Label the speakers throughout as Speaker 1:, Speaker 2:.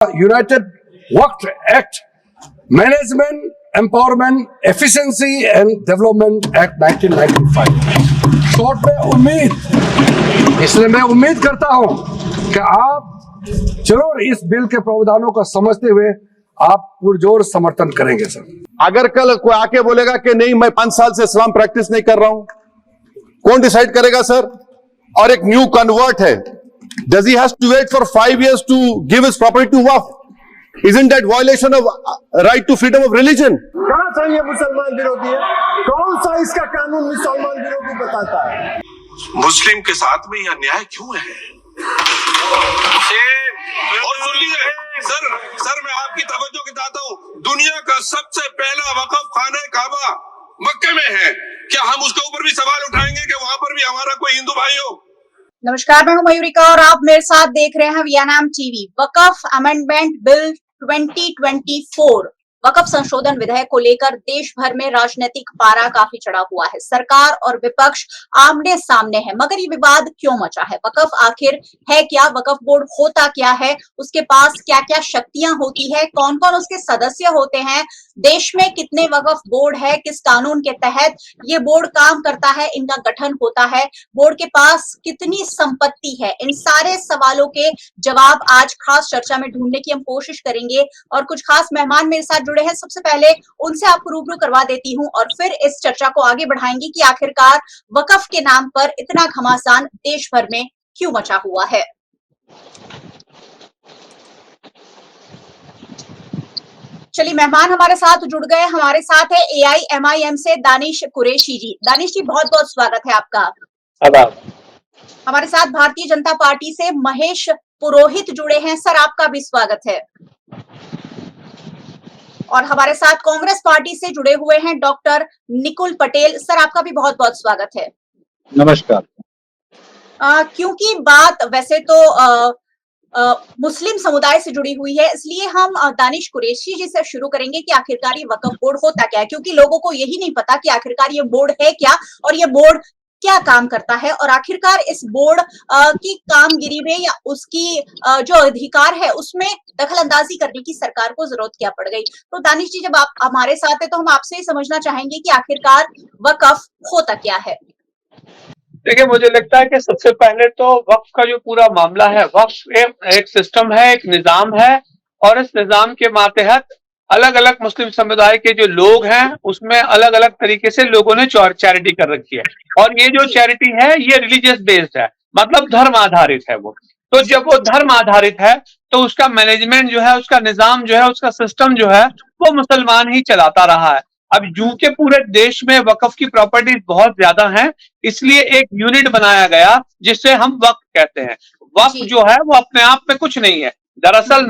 Speaker 1: United Work Act, Management, Empowerment, Efficiency and Development Act 1995. Short में उम्मीद, इसलिए मैं उम्मीद करता हूं कि आप जरूर इस बिल के प्रावधानों को समझते हुए आप पुरजोर समर्थन करेंगे सर।
Speaker 2: अगर कल कोई आके बोलेगा कि नहीं मैं 5 साल से इस्लाम प्रैक्टिस नहीं कर रहा हूं, कौन डिसाइड करेगा सर? और एक न्यू कन्वर्ट है, does he has to wait for 5 years to give his property to waqf? Isn't that violation of right to freedom of religion?
Speaker 3: कहां सा ये मुसलमान विरोधी है? कौन सा इसका कानून मुसलमान विरोधी बताता है?
Speaker 4: मुस्लिम के साथ में यह अन्याय क्यों है? और सुन लीजिए सर मैं आपकी तवज्जो के चाहता हूँ, दुनिया का सबसे पहला वक़फ़ खाने काबा मक्के में है। क्या हम उसके ऊपर भी सवाल उठाएंगे कि वहां पर भी हमारा कोई हिंदू भाई हो?
Speaker 5: नमस्कार, मैं हूं मयूरिका और आप मेरे साथ देख रहे हैं वीएनएम टीवी। वक़फ़ अमेंडमेंट बिल 2024 वक़फ़ संशोधन विधेयक को लेकर देश भर में राजनीतिक पारा काफी चढ़ा हुआ है। सरकार और विपक्ष आमने सामने है, मगर ये विवाद क्यों मचा है? वक़फ़ आखिर है क्या? वक़फ़ बोर्ड होता क्या है? उसके पास क्या क्या शक्तियां होती है? कौन कौन उसके सदस्य होते हैं? देश में कितने वक़फ़ बोर्ड है? किस कानून के तहत ये बोर्ड काम करता है? इनका गठन होता है? बोर्ड के पास कितनी संपत्ति है? इन सारे सवालों के जवाब आज खास चर्चा में ढूंढने की हम कोशिश करेंगे और कुछ खास मेहमान मेरे साथ जुड़े हैं। सबसे पहले उनसे आपको रूबरू करवा देती हूं और फिर इस चर्चा को आगे बढ़ाएंगे कि आखिरकार वक़फ़ के नाम पर इतना घमासान देश भर में क्यों मचा हुआ है। चलिए, मेहमान हमारे साथ जुड़ गए। हमारे साथ है AIMIM से दानिश कुरैशी जी। दानिश जी, बहुत बहुत स्वागत है आपका। हमारे साथ भारतीय जनता पार्टी से महेश पुरोहित जुड़े हैं, सर आपका भी स्वागत है। और हमारे साथ कांग्रेस पार्टी से जुड़े हुए हैं डॉक्टर निकुल पटेल, सर आपका भी बहुत बहुत स्वागत है।
Speaker 6: नमस्कार।
Speaker 5: क्योंकि बात वैसे तो मुस्लिम समुदाय से जुड़ी हुई है, इसलिए हम दानिश कुरैशी जी से शुरू करेंगे कि आखिरकार ये वक़फ़ बोर्ड होता क्या है, क्योंकि लोगों को यही नहीं पता कि आखिरकार ये बोर्ड है क्या और ये बोर्ड क्या काम करता है और आखिरकार इस बोर्ड की कामगिरी में या उसकी जो अधिकार है उसमें दखल अंदाजी करने की सरकार को जरूरत क्या पड़ गई। तो दानिश जी, जब आप हमारे साथ है तो हम आपसे ही समझना चाहेंगे कि आखिरकार वक़फ़ होता क्या है।
Speaker 6: देखिए, मुझे लगता है कि सबसे पहले तो वक्फ का जो पूरा मामला है, वक्फ एक सिस्टम है, एक निजाम है और इस निजाम के मातहत अलग अलग मुस्लिम समुदाय के जो लोग हैं उसमें अलग अलग तरीके से लोगों ने चैरिटी कर रखी है और ये जो चैरिटी है ये रिलीजियस बेस्ड है, मतलब धर्म आधारित है वो। तो जब वो धर्म आधारित है तो उसका मैनेजमेंट जो है, उसका निजाम जो है, उसका सिस्टम जो है वो मुसलमान ही चलाता रहा है। अब यूं के पूरे देश में वक़फ़ की प्रॉपर्टीज बहुत ज्यादा हैं, इसलिए एक यूनिट बनाया गया जिससे हम वक्फ कहते हैं। वक्फ जो है वो अपने आप में कुछ नहीं है, दरअसल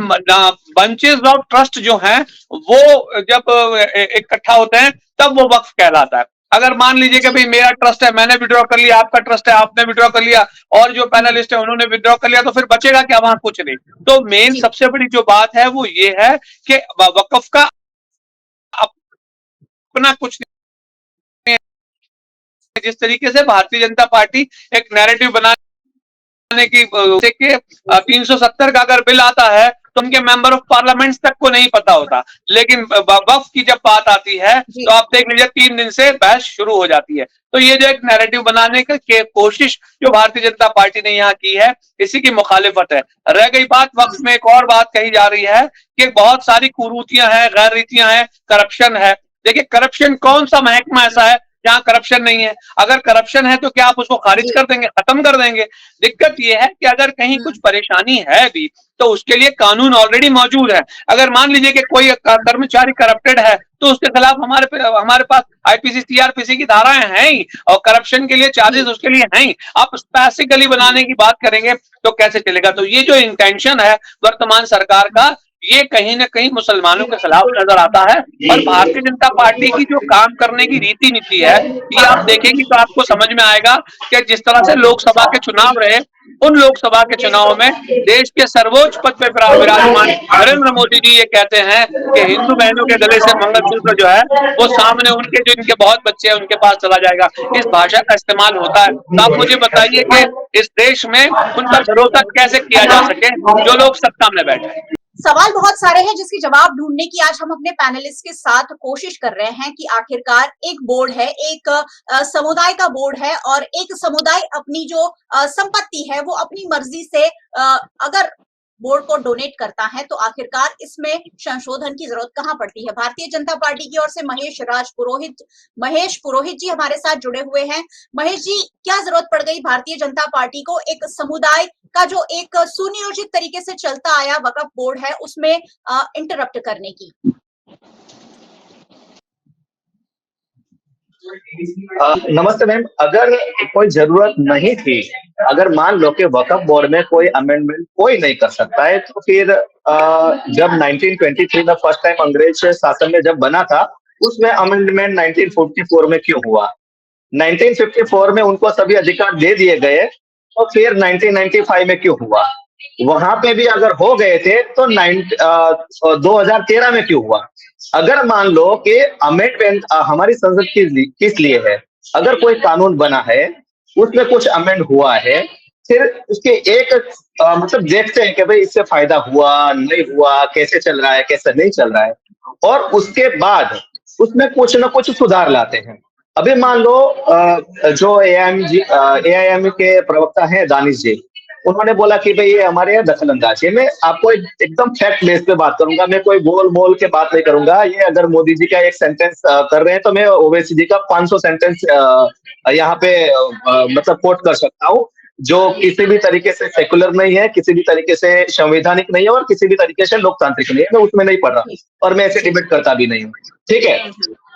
Speaker 6: बंचेस ऑफ ट्रस्ट जो हैं वो जब इकट्ठा होते हैं तब वो वक्फ कहलाता है। अगर मान लीजिए कि भाई मेरा ट्रस्ट है, मैंने विड्रॉ कर लिया, आपका ट्रस्ट है, आपने विड्रॉ कर लिया और जो पैनलिस्ट है उन्होंने विड्रॉ कर लिया, तो फिर बचेगा क्या? वहां कुछ नहीं। तो मेन सबसे बड़ी जो बात है वो ये है कि वक़फ़ का अपना कुछ नहीं है। जिस तरीके से भारतीय जनता पार्टी एक नैरेटिव बनाने की 370 का अगर बिल आता है तो उनके मेंबर ऑफ पार्लियामेंट तक को नहीं पता होता, लेकिन वक्फ की जब बात आती है तो आप देख लीजिए 3 दिन से बहस शुरू हो जाती है। तो ये जो एक नैरेटिव बनाने की कोशिश जो भारतीय जनता पार्टी ने यहाँ की है, इसी की मुखालिफत है। रह गई बात वक्फ में, एक और बात कही जा रही है कि बहुत सारी कुरीतियां हैं, गैर रीतियां हैं, करप्शन है। देखिए, करप्शन कौन सा महकमा ऐसा है जहां करप्शन नहीं है? अगर करप्शन है तो क्या आप उसको खारिज कर देंगे, खत्म कर देंगे? दिक्कत यह है कि अगर कहीं कुछ परेशानी है भी तो उसके लिए कानून ऑलरेडी मौजूद है। अगर मान लीजिए कि कोई कर्मचारी करप्टेड है तो उसके खिलाफ हमारे पास IPC CRPC की धाराएं हैं ही और करप्शन के लिए चार्जेस उसके लिए हैं ही। आप पैसे गली बनाने की बात करेंगे तो कैसे चलेगा? तो ये जो इंटेंशन है वर्तमान सरकार का, ये कहीं ना कहीं मुसलमानों के खिलाफ नजर आता है। और भारतीय जनता पार्टी की जो काम करने की रीति नीति है, ये आप देखेंगे तो आपको समझ में आएगा कि जिस तरह से लोकसभा के चुनाव रहे, उन लोकसभा के चुनाव में देश के सर्वोच्च पद पर विराजमान नरेंद्र मोदी जी ये कहते हैं कि हिंदू बहनों के गले से मंगलसूत्र जो है वो सामने उनके जो इनके बहुत बच्चे हैं उनके पास चला जाएगा। इस भाषा का इस्तेमाल होता है। तो आप मुझे बताइए कि इस देश में उन पर भरोसा कैसे किया जा सके जो लोग सत्ता में बैठे हैं।
Speaker 5: सवाल बहुत सारे हैं जिसके जवाब ढूंढने की आज हम अपने पैनलिस्ट के साथ कोशिश कर रहे हैं कि आखिरकार एक बोर्ड है, एक समुदाय का बोर्ड है और एक समुदाय अपनी जो संपत्ति है वो अपनी मर्जी से अगर बोर्ड को डोनेट करता है तो आखिरकार इसमें संशोधन की जरूरत कहां पड़ती है। भारतीय जनता पार्टी की ओर से महेश पुरोहित जी हमारे साथ जुड़े हुए हैं। महेश जी, क्या जरूरत पड़ गई भारतीय जनता पार्टी को एक समुदाय का जो एक सुनियोजित तरीके से चलता आया वक्फ बोर्ड है उसमें इंटरप्ट करने की?
Speaker 7: नमस्ते मैम, अगर कोई जरूरत नहीं थी, अगर मान लो कि वक्फ बोर्ड में कोई अमेंडमेंट कोई नहीं कर सकता है, तो फिर जब 1923 में फर्स्ट टाइम अंग्रेज शासन में जब बना था उसमें अमेंडमेंट 1944 में क्यों हुआ? 1954 में उनको सभी अधिकार दे दिए गए तो फिर 1995 में क्यों हुआ? वहां पे भी अगर हो गए थे तो 2013 में क्यों हुआ? अगर मान लो कि अमेंडमेंट हमारी संसद किस लिए है, अगर कोई कानून बना है उसमें कुछ अमेंड हुआ है, फिर उसके एक मतलब देखते हैं कि भाई इससे फायदा हुआ नहीं हुआ, कैसे चल रहा है कैसे नहीं चल रहा है, और उसके बाद उसमें कुछ ना कुछ सुधार लाते हैं। अभी मान लो जो एआईएम के प्रवक्ता हैं दानिश जी, उन्होंने बोला कि भाई ये हमारे यहाँ दखल अंदाजी है। मैं आपको एकदम फैक्ट बेस पे बात करूंगा, मैं कोई गोल मोल के बात नहीं करूंगा। ये अगर मोदी जी का एक सेंटेंस कर रहे हैं तो मैं ओवैसी जी का 500 सेंटेंस यहाँ पे मतलब कोट कर सकता हूँ, जो किसी भी तरीके से सेकुलर नहीं है, किसी भी तरीके से संवैधानिक नहीं है और किसी भी तरीके से लोकतांत्रिक नहीं है। मैं उसमें नहीं पढ़ रहा और मैं ऐसे डिबेट करता भी नहीं हूँ, ठीक है।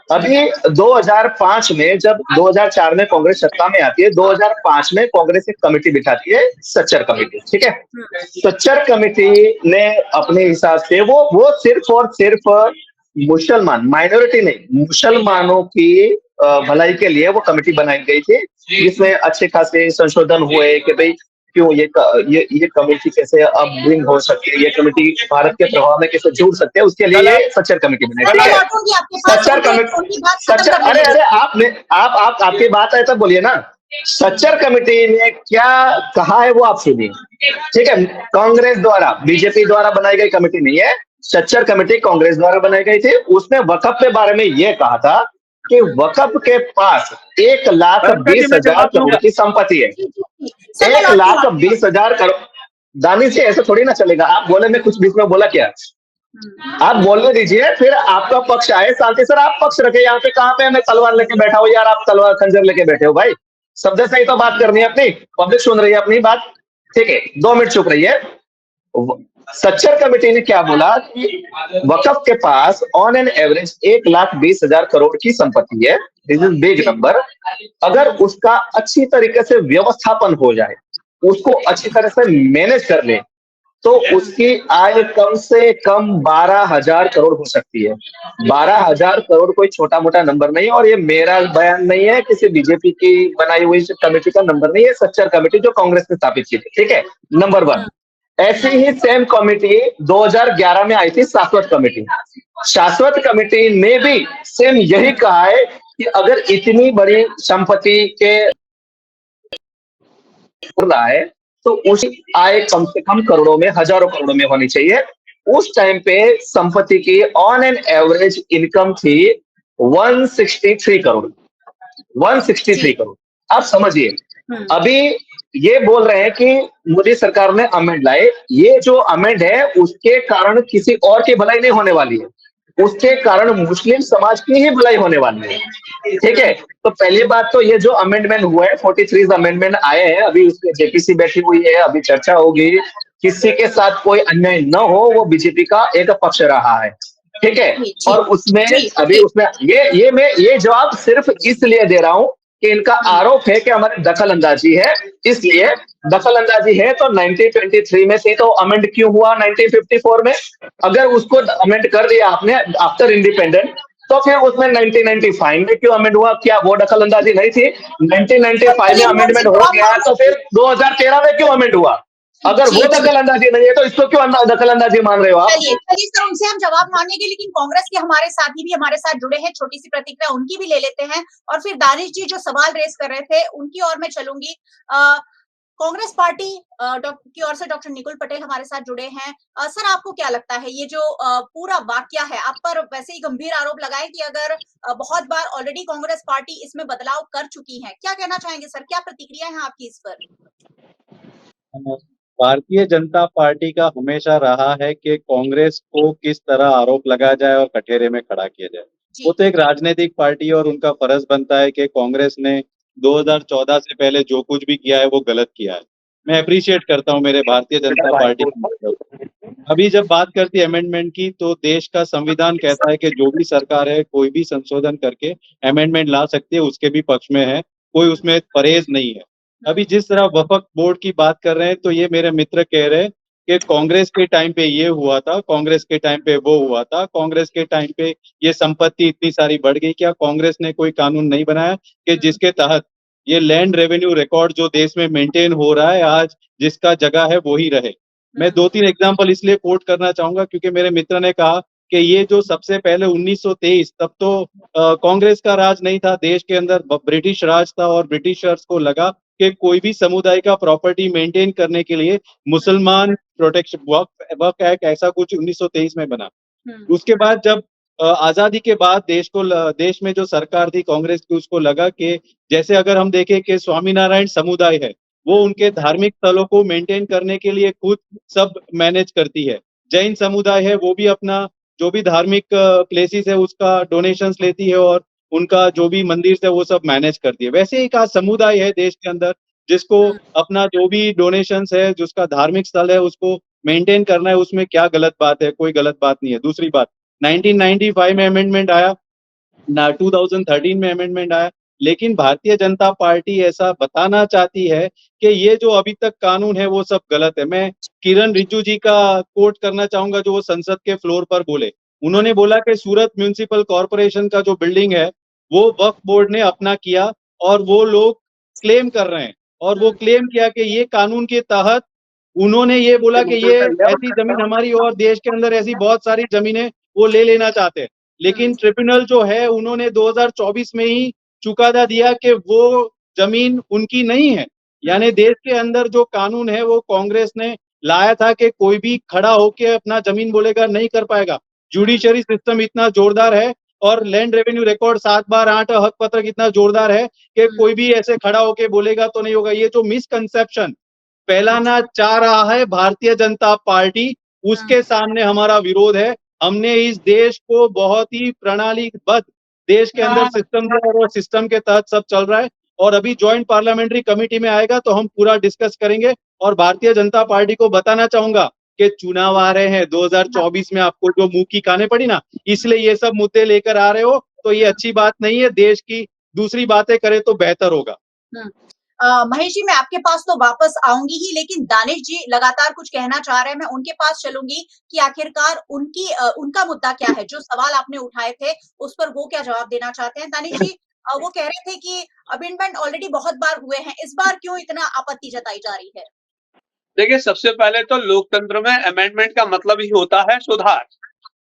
Speaker 7: अभी 2005 में जब 2004 में कांग्रेस सत्ता में आती है, 2005 में कांग्रेस एक कमेटी बिठाती है, सच्चर कमेटी, ठीक है। सच्चर कमेटी ने अपने हिसाब से वो सिर्फ और सिर्फ मुसलमान, माइनॉरिटी नहीं, मुसलमानों की भलाई के लिए वो कमेटी बनाई गई थी, जिसमें अच्छे खासे संशोधन हुए कि भाई क्यों ये कमेटी कैसे अब ब्रिंग हो सकती है, ये कमेटी भारत के प्रभाव में कैसे जुड़ सकते हैं, उसके लिए सच्चर कमेटी बनाई गई है। सच्चर कमेटी, सच्चर, अरे आप आपकी बात है तो बोलिए ना। सच्चर कमेटी ने क्या कहा है वो आप सुनिए, ठीक है। कांग्रेस द्वारा, बीजेपी द्वारा बनाई गई कमेटी नहीं है, सच्चर कमेटी कांग्रेस द्वारा बनाई गई थी। उसने वक्फ के बारे में ये कहा था कि वक्फ के पास 1,20,000 करोड़ की संपत्ति है। 1,20,000 करोड़। दानिश जी ऐसे थोड़ी ना चलेगा, आप बोले मैं कुछ बीच में बोला क्या? आप बोलने दीजिए, फिर आपका पक्ष आए शांति सर, आप पक्ष रखे। यहाँ पे कहाँ पे मैं तलवार लेके बैठा हूँ यार, आप तलवार खंजर लेके बैठे हो भाई। शब्द से ही तो बात करनी है अपनी, पब्लिक सुन रही है अपनी बात, ठीक है। 2 मिनट चुप रहिए। सच्चर कमेटी ने क्या बोला कि वक्फ के pass on an average 1,20,000 crore की संपत्ति है, दिस इज बिग नंबर। अगर उसका अच्छी तरीके से व्यवस्थापन हो जाए, उसको अच्छी तरह से मैनेज कर ले, तो उसकी आय कम से कम 12,000 करोड़ हो सकती है। 12,000 करोड़ कोई छोटा मोटा नंबर नहीं है, और ये मेरा बयान नहीं है, किसी बीजेपी की बनाई हुई कमेटी का नंबर नहीं है, सच्चर कमेटी जो कांग्रेस ने स्थापित की थी, ठीक है, नंबर 1। ऐसी ही सेम कमेटी 2011 में आई थी, शाश्वत कमेटी। शाश्वत कमेटी ने भी सेम यही कहा है कि अगर इतनी बड़ी संपत्ति के रहा है तो उसकी आय कम से कम करोड़ों में, हजारों करोड़ों में होनी चाहिए। उस टाइम पे संपत्ति की ऑन एन एवरेज इनकम थी 163 करोड़। 163 करोड़। आप समझिए, अभी ये बोल रहे हैं कि मोदी सरकार ने अमेंड लाए, ये जो अमेंड है उसके कारण किसी और की भलाई नहीं होने वाली है, उसके कारण मुस्लिम समाज की ही भलाई होने वाली है, ठीक है। तो पहली बात तो ये जो अमेंडमेंट हुआ है, 43 अमेंडमेंट आए हैं, अभी उसमें जेपीसी बैठी हुई है, अभी चर्चा होगी, किसी के साथ कोई अन्याय न हो, वो बीजेपी का एक पक्ष रहा है, ठीक है। और उसमें अभी उसमें ये जवाब सिर्फ इसलिए दे रहा हूं कि इनका आरोप है कि हमारी दखल अंदाजी है, इसलिए दखल अंदाजी है तो 1923 में से तो अमेंड क्यों हुआ 1954 में? अगर उसको अमेंड कर दिया आपने आफ्टर इंडिपेंडेंट, तो फिर उसमें 1995 में क्यों अमेंड हुआ? क्या वो दखल अंदाजी नहीं थी? 1995 में अमेंडमेंट हो गया तो फिर 2013 में क्यों अमेंड हुआ? अगर वो दखल अंदाजी नहीं है तो इसको क्यों दखल अंदाजी मान रहे हो आप?
Speaker 5: चलिए सर, उनसे हम जवाब मांगेंगे, लेकिन कांग्रेस के हमारे साथी भी हमारे साथ जुड़े हैं, छोटी सी प्रतिक्रिया उनकी भी ले लेते हैं, और फिर दानिश जी जो सवाल रेस कर रहे थे उनकी ओर मैं चलूंगी। कांग्रेस पार्टी की ओर से डॉक्टर निकुल पटेल हमारे साथ जुड़े हैं। सर, आपको क्या लगता है ये जो पूरा वाकया है, आप पर वैसे ही गंभीर आरोप लगाए कि अगर बहुत बार ऑलरेडी कांग्रेस पार्टी इसमें बदलाव कर चुकी है, क्या कहना चाहेंगे सर? क्या प्रतिक्रिया है आपकी इस पर?
Speaker 8: भारतीय जनता पार्टी का हमेशा रहा है कि कांग्रेस को किस तरह आरोप लगाया जाए और कटघरे में खड़ा किया जाए।
Speaker 5: जी।
Speaker 8: वो तो एक राजनीतिक पार्टी है और उनका फर्ज बनता है कि कांग्रेस ने 2014 से पहले जो कुछ भी किया है वो गलत किया है। मैं अप्रिशिएट करता हूं मेरे भारतीय जनता पार्टी की। अभी जब बात करती है अमेंडमेंट की, तो देश का संविधान कहता है कि जो भी सरकार है कोई भी संशोधन करके अमेंडमेंट ला सकती है, उसके भी पक्ष में है, कोई उसमें परहेज नहीं है। अभी जिस तरह वक्फ बोर्ड की बात कर रहे हैं, तो ये मेरे मित्र कह रहे हैं कि कांग्रेस के टाइम पे ये हुआ था, कांग्रेस के टाइम पे वो हुआ था, कांग्रेस के टाइम पे ये संपत्ति इतनी सारी बढ़ गई। क्या कांग्रेस ने कोई कानून नहीं बनाया कि जिसके तहत ये लैंड रेवेन्यू रिकॉर्ड जो देश में मेंटेन हो रहा है, आज जिसका जगह है वो ही रहे। मैं 2-3 एग्जांपल इसलिए कोट करना चाहूंगा क्योंकि मेरे मित्र ने कहा कि ये जो सबसे पहले 1923, तब तो कांग्रेस का राज नहीं था देश के अंदर, ब्रिटिश राज था और ब्रिटिशर्स को लगा कि कोई भी समुदाय का प्रॉपर्टी मेंटेन करने के लिए मुसलमान प्रोटेक्शन वक्फ एक्ट ऐसा कुछ 1923 में बना। उसके बाद जब आजादी के बाद देश में जो सरकार थी कांग्रेस की, उसको लगा कि जैसे अगर हम देखें कि स्वामीनारायण समुदाय है, वो उनके धार्मिक स्थलों को मेंटेन करने के लिए खुद सब मैनेज करती है। जैन समुदाय है, वो भी अपना जो भी धार्मिक प्लेसेस है उसका डोनेशंस लेती है और उनका जो भी मंदिर है वो सब मैनेज करती है। वैसे एक समुदाय है देश के अंदर जिसको अपना जो भी डोनेशंस है, जिसका धार्मिक स्थल है, उसको मेंटेन करना है। उसमें क्या गलत बात है? कोई गलत बात नहीं है। दूसरी बात, 1995 में अमेंडमेंट आया, 2013 में अमेंडमेंट आया, लेकिन भारतीय जनता पार्टी ऐसा बताना चाहती है कि ये जो अभी तक कानून है वो सब गलत है। मैं किरण रिजिजू जी का कोट करना चाहूंगा जो वो संसद के फ्लोर पर बोले। उन्होंने बोला कि सूरत म्युनिसिपल कॉर्पोरेशन का जो बिल्डिंग है वो वक्फ बोर्ड ने अपना किया और वो लोग क्लेम कर रहे हैं, और वो क्लेम किया कि ये कानून के तहत उन्होंने ये बोला कि ये ऐसी जमीन हमारी और देश के अंदर ऐसी बहुत सारी जमीनें वो ले लेना चाहते हैं। लेकिन ट्रिब्यूनल जो है उन्होंने 2024 में ही चुकादा दिया कि वो जमीन उनकी नहीं है। यानी देश के अंदर जो कानून है वो कांग्रेस ने लाया था कि कोई भी खड़ा होके अपना जमीन बोलेगा नहीं कर पाएगा। जुडिशरी सिस्टम इतना जोरदार है और लैंड रेवेन्यू रिकॉर्ड 7 बार 8 हक पत्रक इतना जोरदार है कि कोई भी ऐसे खड़ा होके बोलेगा तो नहीं होगा। ये जो मिसकंसेप्शन फैलाना चाह रहा है भारतीय जनता पार्टी, उसके सामने हमारा विरोध है। हमने इस देश को बहुत ही प्रणालीबद्ध देश के अंदर सिस्टम दिया और सिस्टम के तहत सब चल रहा है, और अभी ज्वाइंट पार्लियामेंट्री कमेटी में आएगा तो हम पूरा डिस्कस करेंगे। और भारतीय जनता पार्टी को बताना चाहूंगा कि चुनाव आ रहे हैं 2024 में, आपको जो मुंह की खाने पड़ी ना, इसलिए ये सब मुद्दे लेकर आ रहे हो, तो ये अच्छी बात नहीं है। देश की दूसरी बातें करे तो बेहतर होगा।
Speaker 5: महेश जी, मैं आपके पास तो वापस आऊंगी ही, लेकिन दानिश जी लगातार कुछ कहना चाह रहे हैं। मैं उनके पास चलूंगी कि आखिरकार उनका मुद्दा क्या है, जो सवाल आपने उठाए थे उस पर वो क्या जवाब देना चाहते हैं। दानिश जी, वो कह रहे थे कि अमेंडमेंट ऑलरेडी बहुत बार हुए हैं, इस बार क्यों इतना आपत्ति जताई जा रही है?
Speaker 6: देखिए, सबसे पहले तो लोकतंत्र में अमेंडमेंट का मतलब ही होता है सुधार।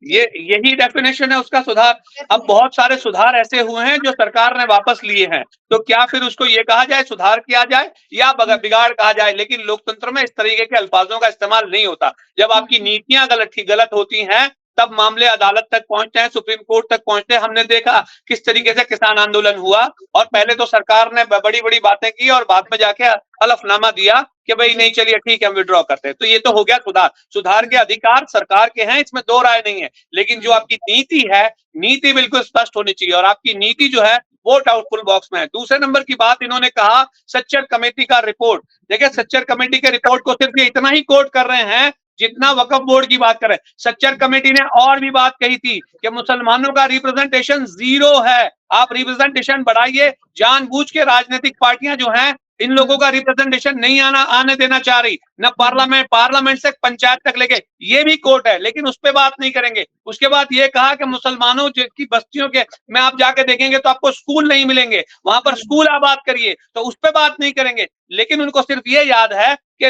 Speaker 6: यही डेफिनेशन है उसका, सुधार। अब बहुत सारे सुधार ऐसे हुए हैं जो सरकार ने वापस लिए हैं, तो क्या फिर उसको ये कहा जाए सुधार किया जाए या बिगाड़ कहा जाए? लेकिन लोकतंत्र में इस तरीके के अल्फाजों का इस्तेमाल नहीं होता। जब आपकी नीतियां गलत होती हैं तब मामले अदालत तक पहुंचते हैं, सुप्रीम कोर्ट तक पहुंचते हैं। हमने देखा किस तरीके से किसान आंदोलन हुआ, और पहले तो सरकार ने बड़ी बड़ी बातें की और बाद में जाके हलफनामा दिया कि भाई नहीं, चलिए ठीक है, हम विड्रॉ करते हैं। तो ये तो हो गया सुधार। सुधार के अधिकार सरकार के हैं, इसमें दो राय नहीं है। लेकिन जो आपकी नीति है, नीति बिल्कुल स्पष्ट होनी चाहिए, और आपकी नीति जो है वो डाउटफुल बॉक्स में है। दूसरे नंबर की बात, इन्होंने कहा सच्चर कमेटी का रिपोर्ट। देखिए, सच्चर कमेटी के रिपोर्ट को सिर्फ ये इतना ही कोट कर रहे हैं जितना वक्फ बोर्ड की बात करें। सच्चर कमेटी ने और भी बात कही थी कि मुसलमानों का रिप्रेजेंटेशन 0 है, आप रिप्रेजेंटेशन बढ़ाइए। जानबूझ के राजनीतिक पार्टियां जो हैं, इन लोगों का रिप्रेजेंटेशन नहीं आने देना चाह रही, न पार्लियामेंट से पंचायत तक लेके, ये भी कोर्ट है, लेकिन उस पर बात नहीं करेंगे। उसके बाद ये कहा कि मुसलमानों की बस्तियों के में आप जाके देखेंगे तो आपको स्कूल नहीं मिलेंगे, वहां पर स्कूल आबाद करिए, तो उस पर बात नहीं करेंगे। लेकिन उनको सिर्फ ये याद है कि कि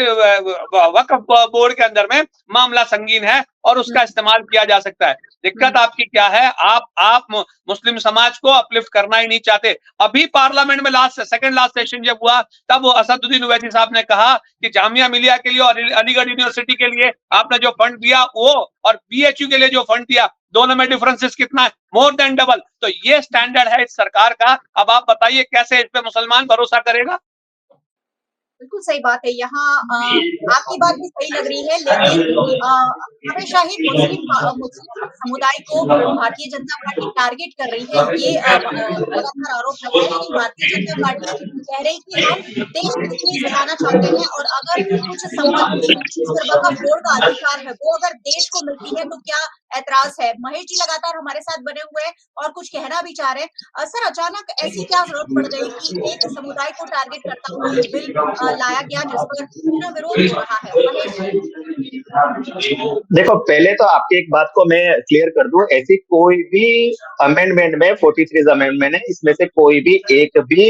Speaker 6: वक्फ बोर्ड के अंदर में मामला संगीन है और उसका इस्तेमाल किया जा सकता है। दिक्कत आपकी क्या है, आप मुस्लिम समाज को अपलिफ्ट करना ही नहीं चाहते। अभी पार्लियामेंट में सेकंड लास्ट सेशन जब हुआ तब वो असदुद्दीन ओवैसी साहब ने कहा कि जामिया मिलिया के लिए और अलीगढ़ यूनिवर्सिटी के लिए आपने जो फंड दिया वो और BHU के लिए जो फंड दिया दोनों में डिफरेंसेस कितना है, मोर देन डबल। तो ये स्टैंडर्ड है इस सरकार का। अब आप बताइए कैसे इस पे मुसलमान भरोसा करेगा?
Speaker 5: बिल्कुल सही बात है। यहाँ आपकी बात भी सही लग रही है, लेकिन हमेशा ही मुस्लिम समुदाय को भारतीय जनता पार्टी टारगेट कर रही है। ये लगातार आरोप लग रहा है, लेकिन भारतीय जनता पार्टी कह रही है कि हम देश के लिए चलाना चाहते हैं और अगर कुछ संपत्ति जिस पर वक्फ बोर्ड का अधिकार है वो अगर देश को मिलती है तो क्या ऐतराज है। महेश जी लगातार हमारे साथ बने हुए हैं और कुछ कहना भी चाह रहे हैं। सर, अचानक ऐसी क्या जरूरत पड़ गई कि एक समुदाय को टारगेट करता हुआ ये बिल लाया गया जिस पर पूरा विरोध हो रहा है?
Speaker 7: देखो, पहले तो आपकी एक बात को मैं क्लियर कर दूं, ऐसी कोई भी अमेंडमेंट में 43 अमेंडमेंट है, इसमें से कोई भी एक भी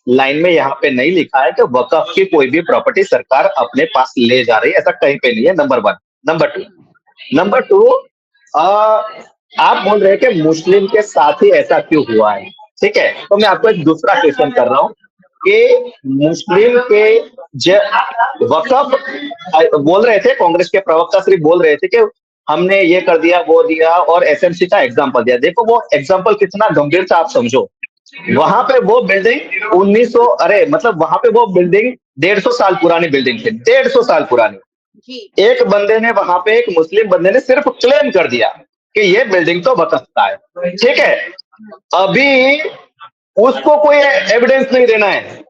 Speaker 7: लाइन में यहाँ पे नहीं लिखा है कि वक्फ की कोई भी प्रॉपर्टी सरकार अपने पास ले जा रही है, ऐसा कहीं पे नहीं है। नंबर 1। नंबर 2, आप बोल रहे हैं कि मुस्लिम के साथ ही ऐसा क्यों हुआ है, ठीक है, तो मैं आपको एक दूसरा क्वेश्चन कर रहा हूँ कि मुस्लिम के वक्फ बोल रहे थे, कांग्रेस के प्रवक्ता श्री बोल रहे थे कि हमने ये कर दिया वो दिया और SMC का एग्जाम्पल दिया। देखो वो एग्जाम्पल कितना गंभीर था आप समझो। वहां पे वो बिल्डिंग 1900 मतलब वहां पे वो बिल्डिंग 150 साल पुरानी बिल्डिंग थी, 150 साल पुरानी। एक बंदे ने वहां पे, एक मुस्लिम बंदे ने सिर्फ क्लेम कर दिया कि ये बिल्डिंग तो वक्फ का है, ठीक है। अभी उसको कोई एविडेंस नहीं देना है,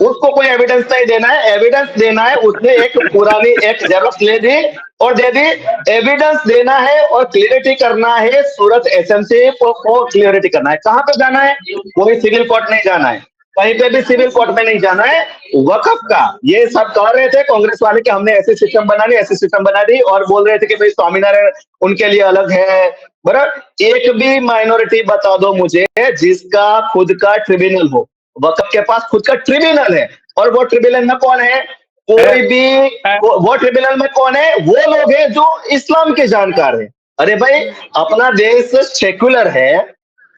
Speaker 7: उसको कोई एविडेंस नहीं देना है। एविडेंस देना है उसने एक पुरानी एक जेरॉक्स ले दी और दे दी। एविडेंस देना है और क्लियरिटी करना है, सूरत SMC को क्लियरिटी करना है। कहां पे जाना है? कोई सिविल कोर्ट नहीं जाना है, कहीं पे भी सिविल कोर्ट में नहीं जाना है। वक्फ का ये सब कह रहे थे कांग्रेस वाले कि हमने ऐसी सिस्टम बना ली, ऐसी सिस्टम बना दी, और बोल रहे थे कि भाई स्वामीनारायण उनके लिए अलग है। बराबर, एक भी माइनॉरिटी बता दो मुझे जिसका खुद का ट्रिब्यूनल हो। वक्फ के पास खुद का ट्रिब्यूनल है, और वो ट्रिब्यूनल में कौन है? कोई भी वो ट्रिब्यूनल में कौन है? वो लोग हैं जो इस्लाम के जानकार हैं। अरे भाई, अपना देश सेक्युलर है,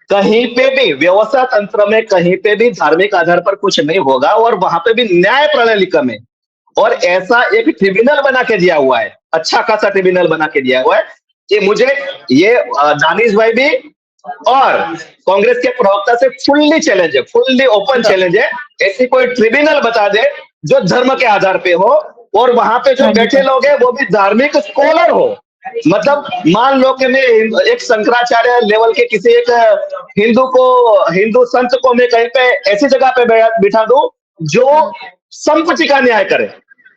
Speaker 7: कहीं पे भी व्यवस्था तंत्र में कहीं पे भी धार्मिक आधार पर कुछ नहीं होगा, और वहां पे भी न्याय प्रणालिका में और ऐसा एक ट्रिब्यूनल बना के दिया हुआ है, अच्छा खासा ट्रिब्यूनल बना के दिया हुआ है कि मुझे ये दानिश भाई भी और कांग्रेस के प्रवक्ता से फुल्ली चैलेंज है, फुल्ली ओपन चैलेंज है, ऐसी कोई ट्रिब्यूनल बता दे जो धर्म के आधार पे हो, और वहां पे जो बैठे लोग हैं वो भी धार्मिक स्कॉलर हो। मतलब मान लो कि मैं एक शंकराचार्य लेवल के किसी एक हिंदू संत को मैं कहीं पे ऐसी जगह पे बिठा दूं जो संपत्ति का न्याय करे,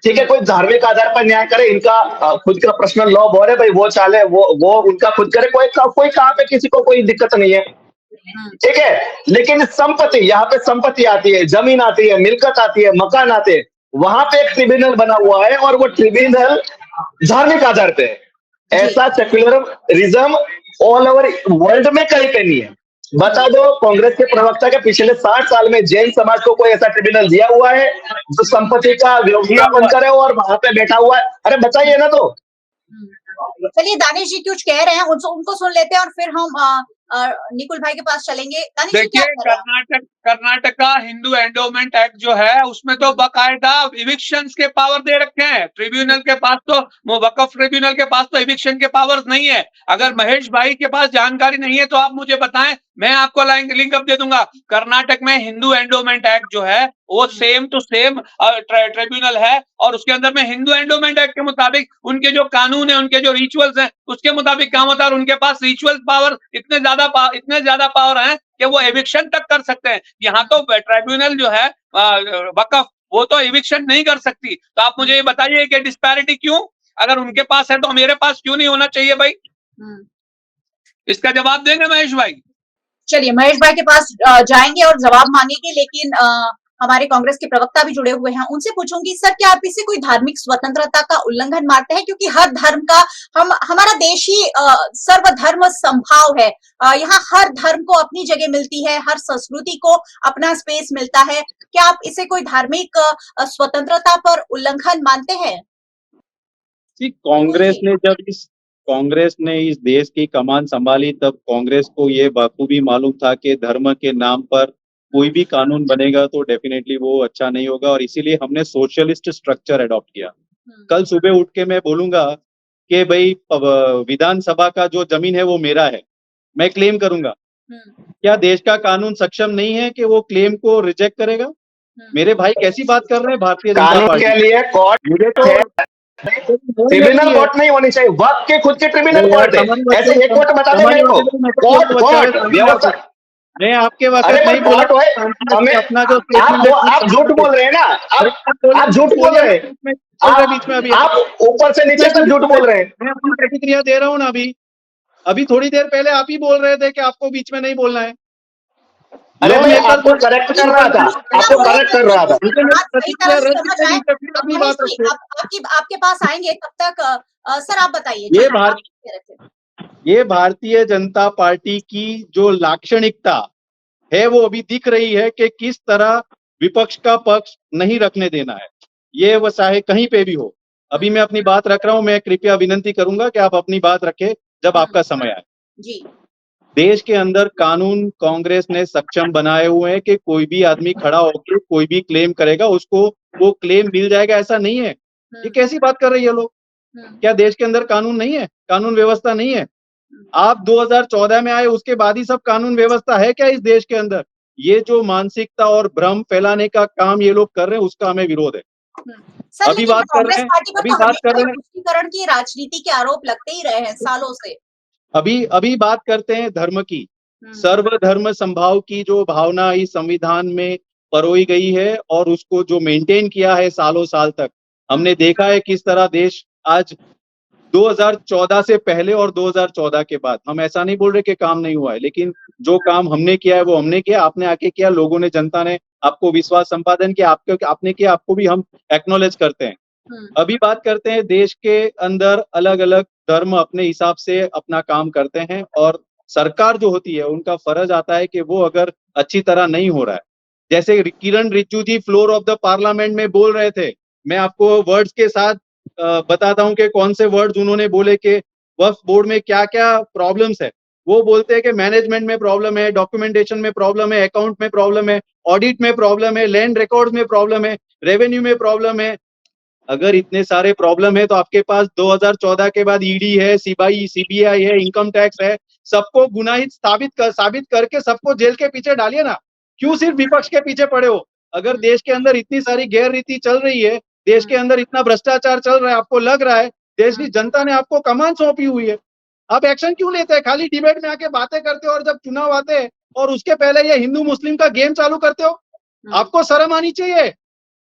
Speaker 7: ठीक है, कोई धार्मिक आधार पर न्याय करे, इनका खुद का पर्सनल लॉ बोल है भाई, वो चाले वो उनका खुद करे, कोई कहाँ पे किसी को कोई दिक्कत नहीं है, ठीक है। लेकिन संपत्ति, यहाँ पे संपत्ति आती है, जमीन आती है, मिल्कत आती है, मकान आते हैं, वहां पे एक ट्रिब्यूनल बना हुआ है और वो ट्रिब्यूनल धार्मिक आधार पे है। ऐसा सेक्युलरिज्म ऑल ओवर वर्ल्ड में कहीं पे नहीं है। बता दो कांग्रेस के प्रवक्ता के पिछले 60 साल में जैन समाज को कोई ऐसा ट्रिब्यूनल दिया हुआ है जो संपत्ति का व्यवस्थापन करे और वहां पे बैठा हुआ है? अरे बताइए ना। तो
Speaker 5: चलिए, दानिश जी कुछ कह रहे हैं, उनको सुन लेते हैं और फिर हम निकुल भाई के पास चलेंगे।
Speaker 6: देखिए, कर्नाटका हिंदू एंडोमेंट एक्ट जो है उसमें तो बाकायदा इविक्शंस के पावर दे रखे हैं। ट्रिब्यूनल के पास तो, वक्फ ट्रिब्यूनल के पास तो इविक्शन के पावर्स नहीं है। अगर महेश भाई के पास जानकारी नहीं है तो आप मुझे बताएं, मैं आपको लिंक अप दे दूंगा। कर्नाटक में हिंदू एंडोमेंट एक्ट जो है वो सेम टू सेम ट्रिब्यूनल है, और उसके अंदर में हिंदू एंडोमेंट एक्ट के मुताबिक उनके जो कानून है, उनके जो रिचुअल्स हैं, उसके मुताबिक काम होता है। और उनके पास रिचुअल पावर इतने ज्यादा पावर हैं कि वो एविक्शन तक कर सकते हैं। यहाँ तो ट्रिब्यूनल जो है वक्फ, वो तो एविक्शन नहीं कर सकती। तो आप मुझे ये बताइए कि डिस्पैरिटी क्यों? अगर उनके पास है तो मेरे पास क्यों नहीं होना चाहिए भाई? इसका जवाब देंगे महेश भाई?
Speaker 5: चलिए, महेश भाई के पास जाएंगे और जवाब मांगेंगे, लेकिन हमारे कांग्रेस के प्रवक्ता भी जुड़े हुए हैं, उनसे पूछूंगी, सर क्या आप इसे कोई धार्मिक स्वतंत्रता का उल्लंघन मानते हैं? क्योंकि हर धर्म का, हमारा देश ही सर्वधर्म संभाव है। यहाँ हर धर्म को अपनी जगह मिलती है, हर संस्कृति को अपना स्पेस मिलता है। क्या आप इसे कोई धार्मिक स्वतंत्रता पर उल्लंघन मानते हैं?
Speaker 8: जी, कांग्रेस ने इस देश की कमान संभाली, तब कांग्रेस को ये बखूबी मालूम था कि धर्म के नाम पर कोई भी कानून बनेगा तो डेफिनेटली वो अच्छा नहीं होगा, और इसीलिए हमने सोशलिस्ट स्ट्रक्चर अडॉप्ट किया। कल सुबह उठ के मैं बोलूंगा कि भाई विधानसभा का जो जमीन है वो मेरा है, मैं क्लेम करूंगा, क्या देश का कानून सक्षम नहीं है कि वो क्लेम को रिजेक्ट करेगा? मेरे भाई कैसी बात कर रहे हैं भारतीय जनता
Speaker 7: कानून
Speaker 8: पार्टी?
Speaker 7: के लिए कोर्ट
Speaker 8: मुझे तो
Speaker 7: ट्रिब्यूनल कोर्ट नहीं होनी चाहिए, वक्त के खुद के ट्रिब्यूनल कोर्ट है। ऐसे एक कोर्ट बता दे मेरे को, कोर्ट व्यवस्था।
Speaker 8: मैं आपके वक्त
Speaker 7: अरे
Speaker 8: नहीं
Speaker 7: पर
Speaker 8: बोला,
Speaker 7: कोर्ट है हमें,
Speaker 8: अपना जो
Speaker 7: आप झूठ बोल रहे हैं ना, आप झूठ बोल रहे हैं,
Speaker 8: बीच में अभी
Speaker 7: आप ऊपर से नीचे तक झूठ बोल रहे हैं।
Speaker 8: मैं अपनी प्रतिक्रिया दे रहा हूँ ना। अभी थोड़ी देर पहले आप ही बोल रहे थे कि आपको बीच में नहीं बोलना है।
Speaker 7: अरे मैं आपको करेक्ट कर रहा था, आपको करेक्ट कर रहा था।
Speaker 5: आपके पास आएंगे तब तक सर आप बताइए।
Speaker 8: ये भारतीय जनता पार्टी की जो लाक्षणिकता है वो अभी दिख रही है कि किस तरह विपक्ष का पक्ष नहीं रखने देना है, ये वो चाहे कहीं पे भी हो। अभी मैं अपनी बात रख रहा हूं, मैं कृपया विनंती करूंगा कि आप अपनी बात रखें जब आपका समय आए।
Speaker 5: जी।
Speaker 8: देश के अंदर कानून कांग्रेस ने सक्षम बनाए हुए हैं कि कोई भी आदमी खड़ा होकर कोई भी क्लेम करेगा उसको वो क्लेम मिल जाएगा, ऐसा नहीं है। ये कैसी बात कर रही है लोग? क्या देश के अंदर कानून नहीं है, कानून व्यवस्था नहीं है? आप 2014 में आए उसके बाद ही सब कानून व्यवस्था है क्या इस देश के अंदर? ये जो मानसिकता और भ्रम फैलाने का काम ये लोग कर रहे हैं उसका हमें विरोध है। अभी बात कर रहे हैं,
Speaker 5: तुष्टीकरण की राजनीति के आरोप लगते ही रहे हैं सालों से।
Speaker 8: अभी बात करते हैं धर्म की। सर्वधर्म संभाव की जो भावना इस संविधान में परोई गई है और उसको जो मेंटेन किया है सालों साल तक, हमने देखा है किस तरह देश आज 2014 से पहले और 2014 के बाद, हम ऐसा नहीं बोल रहे कि काम नहीं हुआ है, लेकिन जो काम हमने किया है वो हमने किया, आपने आके किया, लोगों ने, जनता ने आपको विश्वास संपादन किया, आपने किया, आपको भी हम एक्नॉलेज करते हैं। अभी बात करते हैं देश के अंदर अलग अलग धर्म अपने हिसाब से अपना काम करते हैं और सरकार जो होती है उनका फर्ज आता है कि वो अगर अच्छी तरह नहीं हो रहा है, जैसे किरण रिजिजू जी फ्लोर ऑफ द पार्लियामेंट में बोल रहे थे, मैं आपको वर्ड्स के साथ बताता हूं कि कौन से वर्ड्स उन्होंने बोले कि वक्फ बोर्ड में क्या क्या प्रॉब्लम्स है। वो बोलते हैं कि मैनेजमेंट में प्रॉब्लम है, डॉक्यूमेंटेशन में प्रॉब्लम है, अकाउंट में प्रॉब्लम है, ऑडिट में प्रॉब्लम है, लैंड रिकॉर्ड्स में प्रॉब्लम है, रेवेन्यू में प्रॉब्लम है। अगर इतने सारे प्रॉब्लम है तो आपके पास 2014 के बाद ईडी है, सीबीआई है, इनकम टैक्स है, सबको गुनाहित साबित करके सबको जेल के पीछे डालिए ना। क्यों सिर्फ विपक्ष के पीछे पड़े हो? अगर देश के अंदर इतनी सारी गैर रीति चल रही है, देश के अंदर इतना भ्रष्टाचार चल रहा है, आपको लग रहा है देश की जनता ने आपको कमान सौंपी हुई है, आप एक्शन क्यों लेते हैं? खाली डिबेट में आके बातें करते हो और जब चुनाव आते हैं और उसके पहले ये हिंदू मुस्लिम का गेम चालू करते हो, आपको शर्म आनी चाहिए।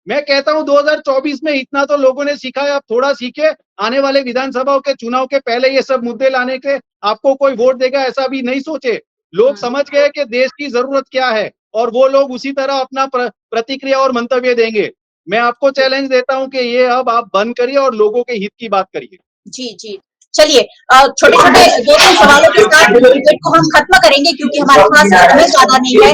Speaker 8: मैं कहता हूं 2024 में इतना तो लोगों ने सीखा है, आप थोड़ा सीखे। आने वाले विधानसभाओं के चुनाव के पहले ये सब मुद्दे लाने के आपको कोई वोट देगा ऐसा भी नहीं सोचे। लोग समझ गए कि देश की जरूरत क्या है और वो लोग उसी तरह अपना प्रतिक्रिया और मंतव्य देंगे। मैं आपको चैलेंज देता हूं कि ये अब आप बंद करिए और लोगों के हित की बात करिए।
Speaker 5: जी जी, चलिए छोटे छोटे 2-3 सवालों के साथ डिबेट को हम खत्म करेंगे क्योंकि हमारे पास समय ज्यादा नहीं है।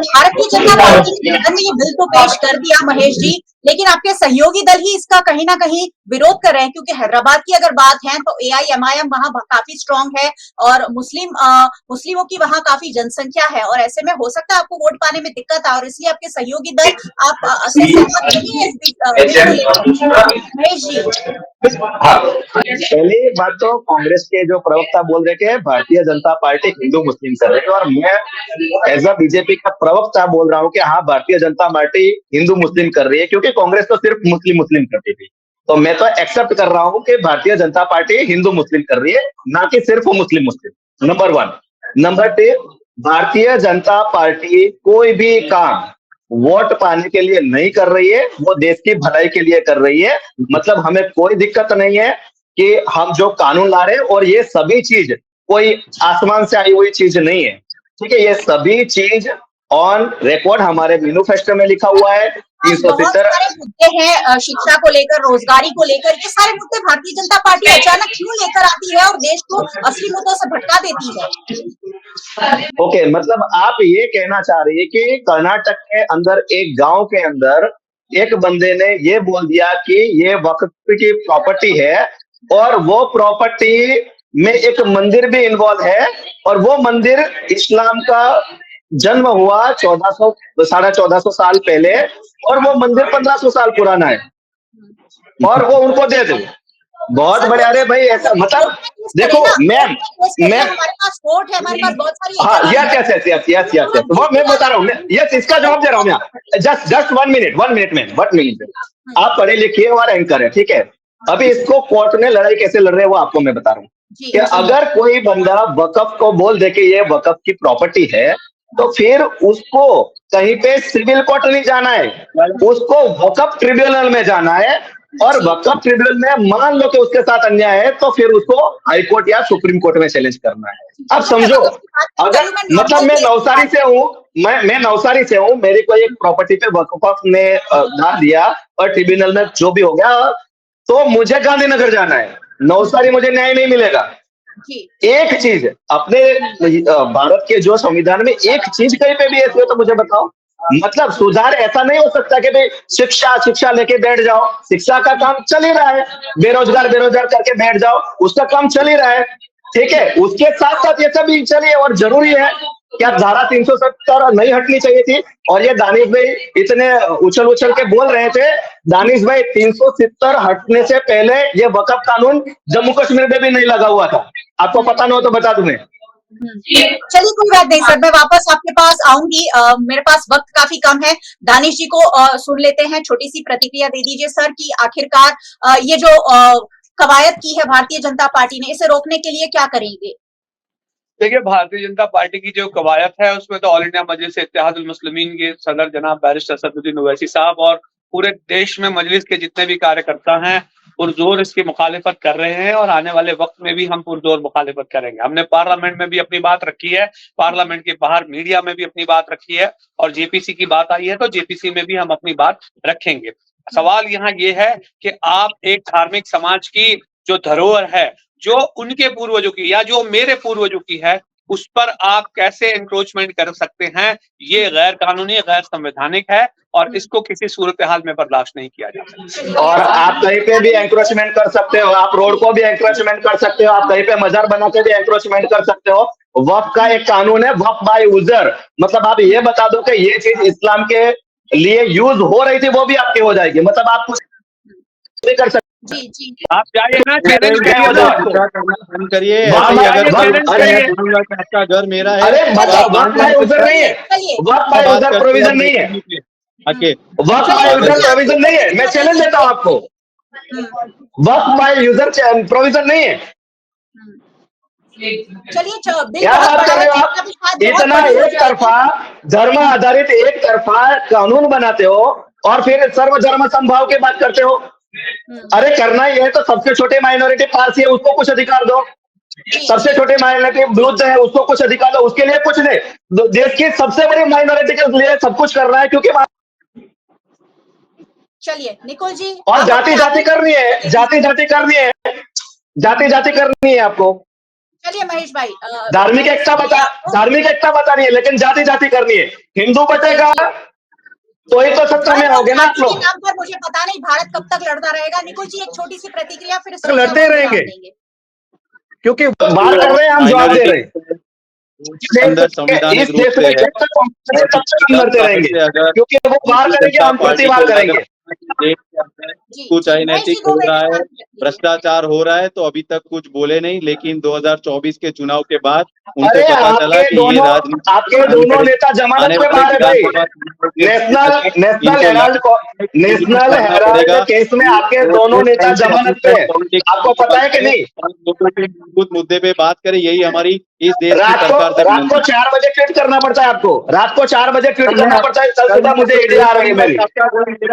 Speaker 5: भारतीय जनता पार्टी ने सदन में ये बिल तो पेश कर दिया महेश जी, लेकिन आपके सहयोगी दल ही इसका कहीं ना कहीं विरोध कर रहे हैं क्योंकि हैदराबाद की अगर बात है तो एआईएमआईएम वहां काफी स्ट्रांग है और मुस्लिमों की वहां काफी जनसंख्या है और ऐसे में हो सकता है आपको वोट पाने में दिक्कत आ, और इसलिए आपके सहयोगी दल आप महेश जी।
Speaker 7: पहली बात तो कांग्रेस के जो प्रवक्ता बोल रहे थे भारतीय जनता पार्टी हिंदू मुस्लिम कर रही है और मैं एज अ बीजेपी का प्रवक्ता बोल रहा हूं कि हाँ भारतीय जनता पार्टी हिंदू मुस्लिम कर रही है, क्योंकि कांग्रेस तो सिर्फ मुस्लिम करती थी। तो मैं तो एक्सेप्ट कर रहा हूं कि भारतीय जनता पार्टी हिंदू मुस्लिम कर रही है, ना कि सिर्फ मुस्लिम। Number 1। Number 2, Bharatiya Janata party कोई भी काम वोट पाने के लिए नहीं कर रही है, वो देश की भलाई के लिए कर रही है। मतलब हमें कोई दिक्कत नहीं है कि हम जो कानून ला रहे हैं और ये सभी चीज कोई आसमान से आई हुई चीज नहीं है, ठीक है। ये सभी चीज ऑन रिकॉर्ड हमारे मैनिफेस्टो में लिखा हुआ है,
Speaker 5: बहुत
Speaker 7: 370
Speaker 5: सारे मुद्दे हैं शिक्षा को लेकर, रोजगारी को लेकर, ये सारे मुद्दे भारतीय जनता पार्टी अचानक क्यों लेकर आती है और देश को असली मुद्दों से भटका देती है?
Speaker 7: ओके, मतलब आप ये कहना चाह रही है कि कर्नाटक के अंदर एक गांव के अंदर एक बंदे ने ये बोल दिया कि ये वक्फ की प्रॉपर्टी है और वो प्रॉपर्टी में एक मंदिर भी इन्वॉल्व है और वो मंदिर इस्लाम का जन्म हुआ 1400 साल पहले और वो मंदिर 1500 साल पुराना है और वो उनको दे दो। बहुत बड़े, अरे भाई ऐसा मतलब देखो मैम
Speaker 5: हमारे पास कोर्ट है, हमारे पास बहुत सारी
Speaker 7: हाँ यस वो मैं बता रहा हूँ, यस इसका जवाब दे रहा हूँ मैं। जस्ट 1 मिनट में आप पढ़े लिखे और एंकर है, ठीक है। अभी इसको कोर्ट में लड़ाई कैसे लड़ रहे हैं वो आपको मैं बता रहा हूँ कि अगर कोई बंदा वकफ को बोल दे कि ये वकफ की प्रॉपर्टी है तो फिर उसको कहीं पे सिविल कोर्ट नहीं जाना है, उसको वकफ ट्रिब्यूनल में जाना है और वकफ ट्रिब्यूनल में मान लो कि उसके साथ अन्याय है तो फिर उसको हाई कोर्ट या सुप्रीम कोर्ट में चैलेंज करना है। अब समझो, अगर मतलब मैं नवसारी से हूँ, मैं नवसारी से हूँ, मेरी कोई एक प्रॉपर्टी पे वकफ ने डाल दिया और ट्रिब्यूनल में जो भी हो गया तो मुझे गांधीनगर जाना है, नवसारी मुझे न्याय नहीं मिलेगा। एक चीज अपने भारत के जो संविधान में एक चीज कहीं पे भी ऐसी हो तो मुझे बताओ। मतलब सुधार ऐसा नहीं हो सकता कि भाई शिक्षा लेके बैठ जाओ, शिक्षा का काम चल ही रहा है, बेरोजगार करके बैठ जाओ, उसका काम चल ही रहा है, ठीक है। उसके साथ साथ ये सब भी चलिए और जरूरी है क्या धारा 370 नहीं हटनी चाहिए थी। और ये दानिश भाई इतने उछल के बोल रहे थे, दानिश भाई 370 हटने से पहले ये वकफ कानून जम्मू कश्मीर में भी नहीं लगा हुआ था, आपको पता ना हो तो बता दूं मैं।
Speaker 5: चलिए कोई बात नहीं सर, मैं वापस आपके पास आऊंगी, मेरे पास वक्त काफी कम है। दानिश जी को सुन लेते हैं, छोटी सी प्रतिक्रिया दे दीजिए सर कि आखिरकार ये जो कवायद की है भारतीय जनता पार्टी ने, इसे रोकने के लिए क्या करेंगे?
Speaker 6: देखिए, भारतीय जनता पार्टी की जो कवायद है उसमें तो ऑल इंडिया मजलिस इत्तेहादुल मुस्लिमीन के सदर जनाब बैरिस्टर असदुद्दीन ओवैसी साहब और पूरे देश में मजलिस के जितने भी कार्यकर्ता हैं पुरजोर इसकी मुखालिफत कर रहे हैं और आने वाले वक्त में भी हम पुरजोर मुखालिफत करेंगे। हमने पार्लियामेंट में भी अपनी बात रखी है, पार्लियामेंट के बाहर मीडिया में भी अपनी बात रखी है और जेपीसी की बात आई है तो जेपीसी में भी हम अपनी बात रखेंगे। सवाल यहाँ ये है कि आप एक धार्मिक समाज की जो धरोहर है, जो उनके पूर्वजों की या जो मेरे पूर्वजों की है, उस पर आप कैसे एंक्रोचमेंट कर सकते हैं? ये गैर कानूनी, गैर संवैधानिक है और इसको किसी सूरत हाल में बर्दाश्त नहीं किया जा सकता।
Speaker 7: और आप कहीं पे भी एंक्रोचमेंट कर सकते हो, आप रोड को भी एंक्रोचमेंट कर सकते हो, आप कहीं पे मजार बना के भी एंक्रोचमेंट कर सकते हो। वक्फ का एक कानून है, वक्फ बाय यूजर, मतलब आप ये बता दो कि ये चीज इस्लाम के लिए यूज हो रही थी वो भी आपकी हो जाएगी, मतलब आप कुछ भी कर सकते।
Speaker 5: जी
Speaker 6: आप जाइए ना, चैलेंज
Speaker 8: करिए। आपका घर मेरा है,
Speaker 7: अरे वक्फ बाय यूजर नहीं है, वक्फ बाय यूजर प्रोविजन नहीं है, वक्फ बाय यूजर प्रोविजन नहीं है, मैं चैलेंज देता हूँ आपको, वक्फ बाय यूजर प्रोविजन नहीं है।
Speaker 5: चलिए
Speaker 7: क्या बात कर रहे हो आप? इतना एक तरफा धर्म आधारित एक तरफा कानून बनाते हो और फिर सर्वधर्म समभाव की बात करते हो। अरे करना ही है तो सबसे छोटे माइनॉरिटी पारसी है उसको कुछ अधिकार दो, सबसे छोटे माइनॉरिटी बुद्ध है उसको कुछ अधिकार दो, उसके लिए कुछ नहीं, देश की सबसे बड़ी माइनॉरिटी के लिए सब कुछ कर रहा है क्योंकि
Speaker 5: चलिए निकुल जी,
Speaker 7: और जाति करनी है, जाति करनी है आपको।
Speaker 5: चलिए महेश भाई,
Speaker 7: धार्मिक एकता बतानी है लेकिन जाति करनी है। हिंदू बचेगा तो ही तो सत्ता में आओगे ना आप लोग।
Speaker 5: नाम पर मुझे पता नहीं भारत कब तक लड़ता रहेगा। निकुल जी एक छोटी सी प्रतिक्रिया, फिर
Speaker 7: लड़ते रहेंगे क्योंकि बात कर रहे हैं, हम जवाब दे रहे हैं।
Speaker 8: संवैधानिक रूप से
Speaker 7: लड़ते रहेंगे क्योंकि वो वार करेंगे, हम प्रतिवार करेंगे।
Speaker 8: कुछ अनैतिक हो रहा है, भ्रष्टाचार हो रहा है तो अभी तक कुछ बोले नहीं, लेकिन 2024 के चुनाव के बाद उनको पता चला कि ये राजनीति,
Speaker 7: आपके दोनों नेता जमानत पे बाहर है भाई। नेशनल हेराल्ड केस में आपके दोनों नेता जमानत पे है, आपको पता है कि नहीं?
Speaker 8: कुछ मुद्दे पे बात करें, यही हमारी इस देश की सरकार तक।
Speaker 7: रात को 4 बजे ट्वीट करना पड़ता है आपको, रात को 4 बजे ट्वीट करना पड़ता है। कल सुबह मुझे ईडी आ रही है मेरी,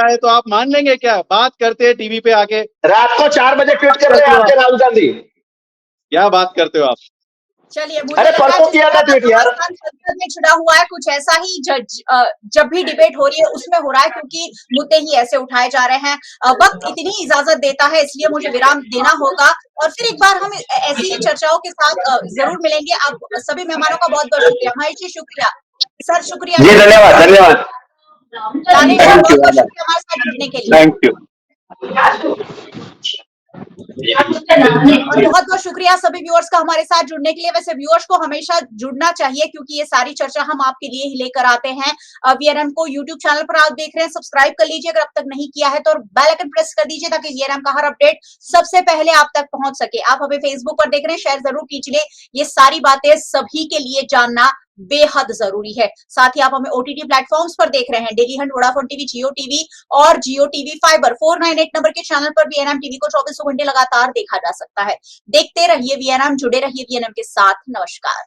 Speaker 8: है तो आप मान लेंगे क्या? बात करते हैं टीवी पे आके,
Speaker 7: रात को 4 बजे ट्वीट कर रहे हैं आपके राहुल गांधी।
Speaker 8: क्या बात करते हो आप?
Speaker 5: चलिए, मुझे
Speaker 7: अरे
Speaker 5: लग रहा है
Speaker 7: परसों किया था ट्वीट यार।
Speaker 5: राजस्थान संसद में जुड़ा हुआ है कुछ ऐसा ही जब भी डिबेट हो रही है उसमें हो रहा है, क्योंकि मुद्दे ही ऐसे उठाए जा रहे हैं। वक्त इतनी इजाजत देता है, इसलिए मुझे विराम देना होगा और फिर एक बार हम ऐसी ही चर्चाओं के साथ जरूर मिलेंगे। आप सभी मेहमानों का बहुत बहुत शुक्रिया। महेश जी शुक्रिया, सर शुक्रिया,
Speaker 7: जी धन्यवाद धन्यवाद।
Speaker 5: दानिश सर बहुत बहुत शुक्रिया हमारे साथ जुड़ने के लिए।
Speaker 7: Thank you.
Speaker 5: और बहुत बहुत शुक्रिया सभी व्यूअर्स का हमारे साथ जुड़ने के लिए। वैसे व्यूअर्स को हमेशा जुड़ना चाहिए क्योंकि ये सारी चर्चा हम आपके लिए ही लेकर आते हैं। वीएनएम को यूट्यूब चैनल पर आप देख रहे हैं, सब्सक्राइब कर लीजिए अगर अब तक नहीं किया है तो, और बेल आइकन प्रेस कर दीजिए ताकि वीएनएम का हर अपडेट सबसे पहले आप तक पहुंच सके। आप हमें फेसबुक पर देख रहे हैं, शेयर जरूर कीजिए। ये सारी बातें सभी के लिए जानना बेहद जरूरी है। साथ ही आप हमें ओटीटी प्लेटफॉर्म्स पर देख रहे हैं, डेली हंट, वोडाफोन टीवी, जियो टीवी और जियो टीवी फाइबर 498 नंबर के चैनल पर वीएनएम टीवी को 24 घंटे लगातार देखा जा सकता है। देखते रहिए वीएनएम, जुड़े रहिए वीएनएम के साथ। नमस्कार।